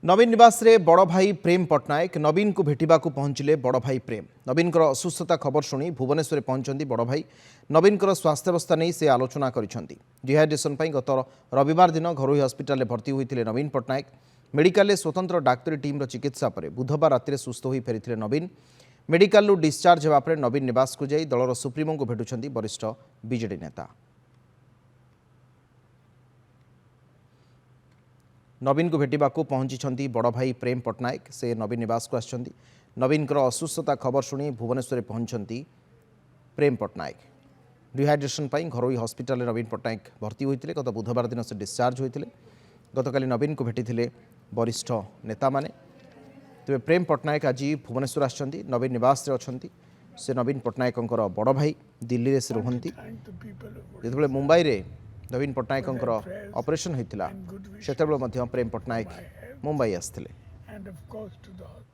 नवीन निवास रे बड़ भाई प्रेम पट्टनायक नवीन को भेटा पहुंचले बड़ भाई प्रेम नवीन असुस्थता खबर शुणी भुवनेश्वर पहुंचती बड़ भाई नवीन स्वास्थ्यावस्था नहीं से आलोचना करिसेंती। डिहाइड्रेशन गत रविवार दिन घरोई हस्पिटाल भर्ती होते नवीन पट्टनायक मेडिकल स्वतंत्र डाक्तरी टीम चिकित्सा पर बुधवार राति सुस्थ हो फेरी नवीन मेडिकल डिस्चार्ज होगापर नवीन निवास को जाई दलर सुप्रीमो को भेटुंट वरिष्ठ बीजेडी नेता। नवीन को भेटा पहुंची बड़ भाई प्रेम पट्टनायक से नवीन निवास को आसछंती। नवीन असुस्थता खबर शुणी भुवनेश्वर पहुंचती प्रेम पट्टनायक डिहाइड्रेशन घरोई हस्पिटाल नवीन पट्टनायक भर्ती होते गत बुधवार दिन से डिस्चार्ज होते गतकाली नवीन को भेटी वरिष्ठ नेता माने। तेज प्रेम पट्टनायक आज भुवनेश्वर आसछंती नवीन निवास अच्छा से नवीन पट्टनायक बड़ भाई दिल्ली से रुहंती जो मुंबई रे नवीन पट्टनायक ऑपरेशन होता से प्रेम पट्टनायक मुंबई आसते।